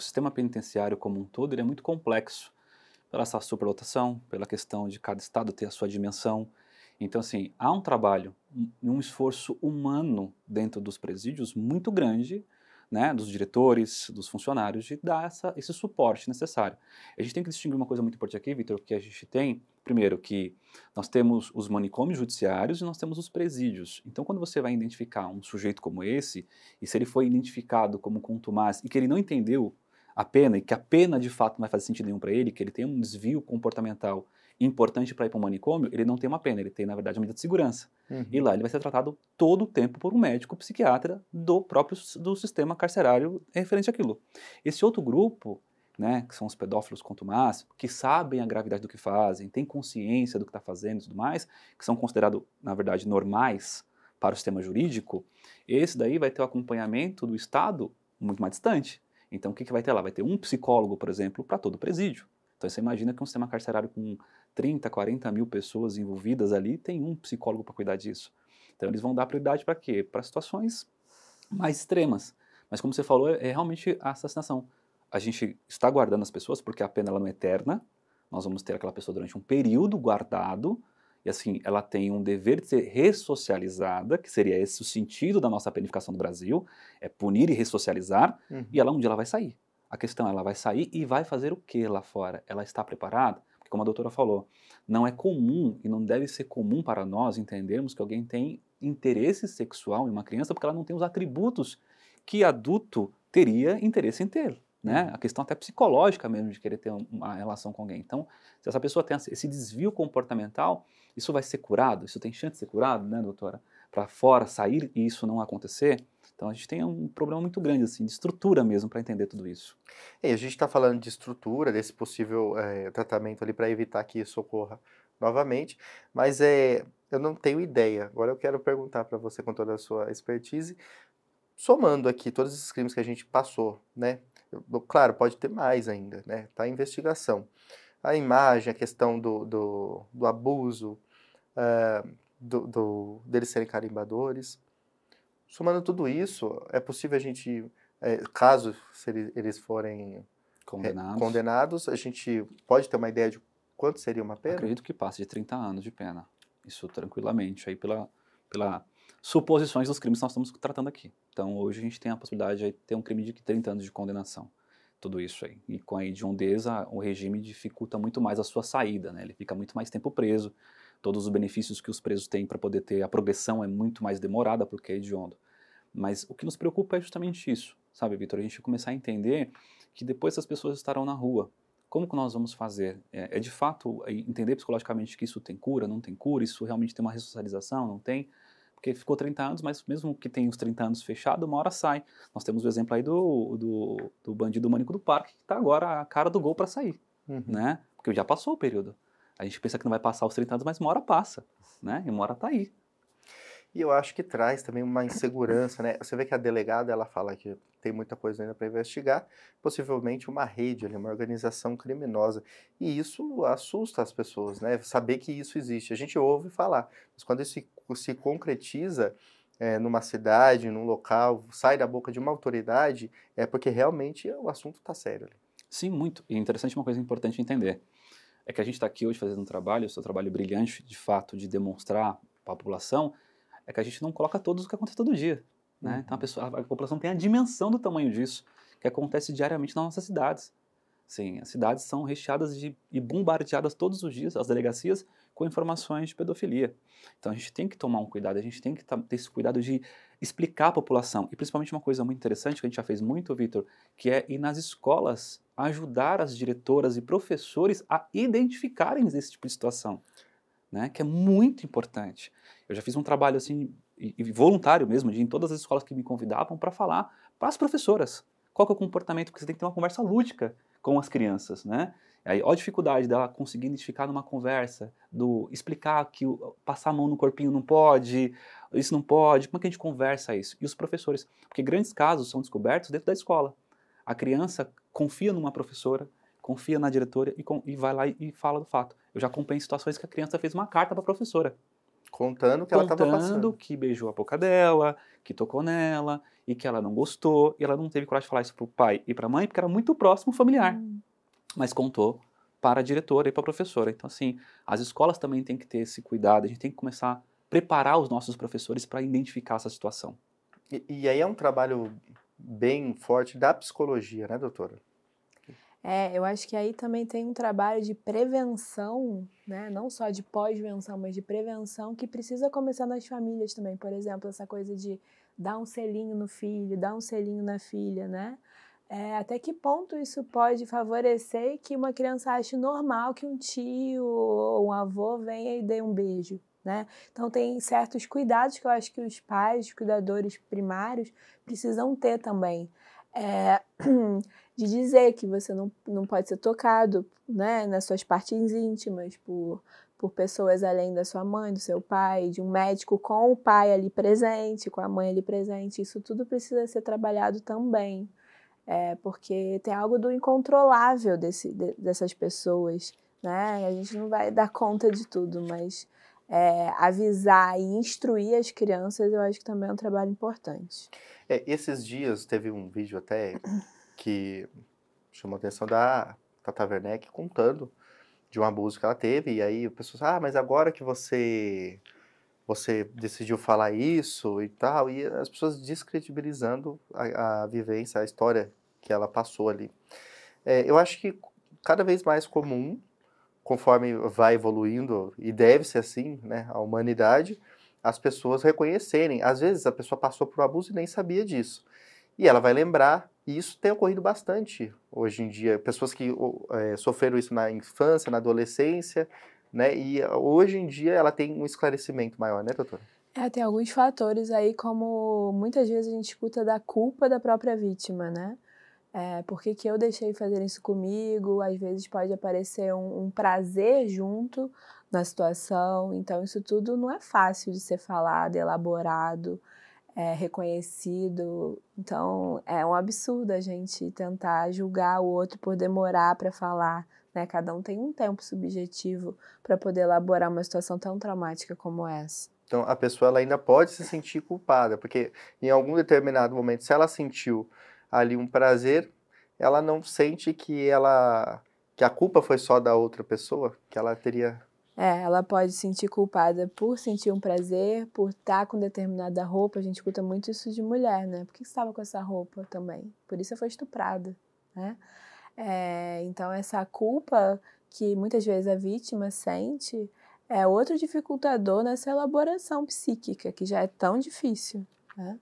sistema penitenciário como um todo ele é muito complexo, pela essa superlotação, pela questão de cada estado ter a sua dimensão. Então, assim, há um trabalho, um esforço humano dentro dos presídios muito grande, né, dos diretores, dos funcionários, de dar esse suporte necessário. A gente tem que distinguir uma coisa muito importante aqui, Vitor, que a gente tem, primeiro, que nós temos os manicômios judiciários e nós temos os presídios. Então, quando você vai identificar um sujeito como esse, e se ele foi identificado como contumaz e que ele não entendeu a pena, e que a pena de fato não vai fazer sentido nenhum para ele, que ele tem um desvio comportamental importante para ir para um manicômio, ele não tem uma pena, ele tem, na verdade, uma medida de segurança. E Uhum. lá ele vai ser tratado todo o tempo por um médico psiquiatra do sistema carcerário referente àquilo. Esse outro grupo, né, que são os pedófilos contumaz, que sabem a gravidade do que fazem, têm consciência do que está fazendo e tudo mais, que são considerados, na verdade, normais para o sistema jurídico, esse daí vai ter o acompanhamento do Estado muito mais distante. Então, o que, que vai ter lá? Vai ter um psicólogo, por exemplo, para todo o presídio. Então, você imagina que um sistema carcerário com 30, 40 mil pessoas envolvidas ali, tem um psicólogo para cuidar disso. Então, eles vão dar prioridade para quê? Para situações mais extremas. Mas, como você falou, é realmente a assassinação. A gente está guardando as pessoas porque a pena ela não é eterna. Nós vamos ter aquela pessoa durante um período guardado. E assim, ela tem um dever de ser ressocializada, que seria esse o sentido da nossa planificação do Brasil, é punir e ressocializar, e Uhum. ela um dia ela vai sair. A questão é, ela vai sair e vai fazer o que lá fora? Ela está preparada? Porque como a doutora falou, não é comum e não deve ser comum para nós entendermos que alguém tem interesse sexual em uma criança porque ela não tem os atributos que adulto teria interesse em ter. Né? A Uhum. questão até psicológica mesmo de querer ter uma relação com alguém. Então, se essa pessoa tem esse desvio comportamental, isso vai ser curado? Isso tem chance de ser curado, né, doutora? Para fora, sair e isso não acontecer? Então a gente tem um problema muito grande, assim, de estrutura mesmo para entender tudo isso. E a gente está falando de estrutura, desse possível tratamento ali para evitar que isso ocorra novamente, mas eu não tenho ideia. Agora eu quero perguntar para você, com toda a sua expertise, somando aqui todos esses crimes que a gente passou, né? Claro, pode ter mais ainda, né? Tá em investigação. A imagem, a questão do abuso, eh, deles serem carimbadores. Somando tudo isso, é possível a gente, caso se eles forem Condenados, condenados, a gente pode ter uma ideia de quanto seria uma pena? acredito que passe de 30 anos de pena. Isso tranquilamente, aí pela suposições dos crimes que nós estamos tratando aqui. Então hoje a gente tem a possibilidade de ter um crime de 30 anos de condenação. Tudo isso aí. E com a hediondeza, o regime dificulta muito mais a sua saída, né? Ele fica muito mais tempo preso. Todos os benefícios que os presos têm para poder ter a progressão é muito mais demorada porque é hediondo. Mas o que nos preocupa é justamente isso, sabe, Vitor? A gente começar a entender que depois essas pessoas estarão na rua. Como que nós vamos fazer? É de fato entender psicologicamente que isso tem cura, não tem cura, isso realmente tem uma ressocialização, não tem? Porque ficou 30 anos, mas mesmo que tenha os 30 anos fechado, uma hora sai. Nós temos o exemplo aí do bandido Mônico do Parque, que está agora a cara do gol para sair, Uhum. né? Porque já passou o período. A gente pensa que não vai passar os 30 anos, mas uma hora passa, né? E uma hora está aí. E eu acho que traz também uma insegurança, né? Você vê que a delegada, ela fala que tem muita coisa ainda para investigar, possivelmente uma rede ali, uma organização criminosa. E isso assusta as pessoas, né? Saber que isso existe. A gente ouve falar, mas quando isso se concretiza numa cidade, num local, sai da boca de uma autoridade, é porque realmente o assunto está sério ali. Sim, muito. E é interessante uma coisa importante entender. É que a gente está aqui hoje fazendo um trabalho, o seu trabalho brilhante, de fato, de demonstrar para a população, é que a gente não coloca todos o que acontece todo dia. Né? Então Uhum. a população tem a dimensão do tamanho disso, que acontece diariamente nas nossas cidades. Sim, as cidades são recheadas e bombardeadas todos os dias, as delegacias, com informações de pedofilia. Então a gente tem que tomar um cuidado, a gente tem que ter esse cuidado de explicar à população. E principalmente uma coisa muito interessante, que a gente já fez muito, Vitor, que é ir nas escolas ajudar as diretoras e professores a identificarem esse tipo de situação, né, que é muito importante. Eu já fiz um trabalho assim, e voluntário mesmo, de ir em todas as escolas que me convidavam para falar para as professoras qual que é o comportamento, porque você tem que ter uma conversa lúdica com as crianças, né? Aí, olha a dificuldade dela conseguir identificar numa conversa, do explicar que passar a mão no corpinho não pode, isso não pode, como é que a gente conversa isso? E os professores, porque grandes casos são descobertos dentro da escola. A criança confia numa professora, confia na diretora e vai lá e fala do fato. Eu já acompanhei situações que a criança fez uma carta para a professora, Contando o que ela estava contando passando. que beijou a boca dela, que tocou nela, e que ela não gostou, e ela não teve coragem de falar isso para o pai e para a mãe, porque era muito próximo familiar, mas contou para a diretora e para a professora. Então, assim, as escolas também têm que ter esse cuidado, a gente tem que começar a preparar os nossos professores para identificar essa situação. E aí é um trabalho bem forte da psicologia, né, doutora? Eu acho que aí também tem um trabalho de prevenção, né? Não só de pós-venção, mas de prevenção que precisa começar nas famílias também. Por exemplo, essa coisa de dar um selinho no filho, dar um selinho na filha, né? Até que ponto isso pode favorecer que uma criança ache normal que um tio ou um avô venha e dê um beijo, né? Então tem certos cuidados que eu acho que os pais, os cuidadores primários precisam ter também. De dizer que você não pode ser tocado, né, nas suas partes íntimas por pessoas além da sua mãe, do seu pai, de um médico com o pai ali presente, com a mãe ali presente. Isso tudo precisa ser trabalhado também, porque tem algo do incontrolável dessas pessoas, né? A gente não vai dar conta de tudo, mas avisar e instruir as crianças eu acho que também é um trabalho importante. Esses dias teve um vídeo até que chamou a atenção da Tata Werneck contando de um abuso que ela teve, e aí o pessoal, mas agora que você decidiu falar isso e tal, e as pessoas descredibilizando a vivência, a história que ela passou ali. Eu acho que cada vez mais comum, conforme vai evoluindo, e deve ser assim, né, a humanidade, as pessoas reconhecerem. Às vezes a pessoa passou por um abuso e nem sabia disso. E ela vai lembrar, e isso tem ocorrido bastante hoje em dia. Pessoas que sofreram isso na infância, na adolescência, né? E hoje em dia ela tem um esclarecimento maior, né, doutora? Tem alguns fatores aí, como muitas vezes a gente escuta da culpa da própria vítima, né? Por que eu deixei fazer isso comigo? Às vezes pode aparecer um prazer junto na situação. Então, isso tudo não é fácil de ser falado, elaborado, reconhecido. Então, é um absurdo a gente tentar julgar o outro por demorar para falar, né? Cada um tem um tempo subjetivo para poder elaborar uma situação tão traumática como essa. Então, a pessoa ela ainda pode se sentir culpada, porque em algum determinado momento, se ela sentiu ali um prazer, ela não sente que a culpa foi só da outra pessoa, que ela teria... Ela pode se sentir culpada por sentir um prazer, por estar com determinada roupa. A gente escuta muito isso de mulher, né? Por que você estava com essa roupa também? Por isso você foi estuprada, né? Então, essa culpa que muitas vezes a vítima sente é outro dificultador nessa elaboração psíquica, que já é tão difícil, né?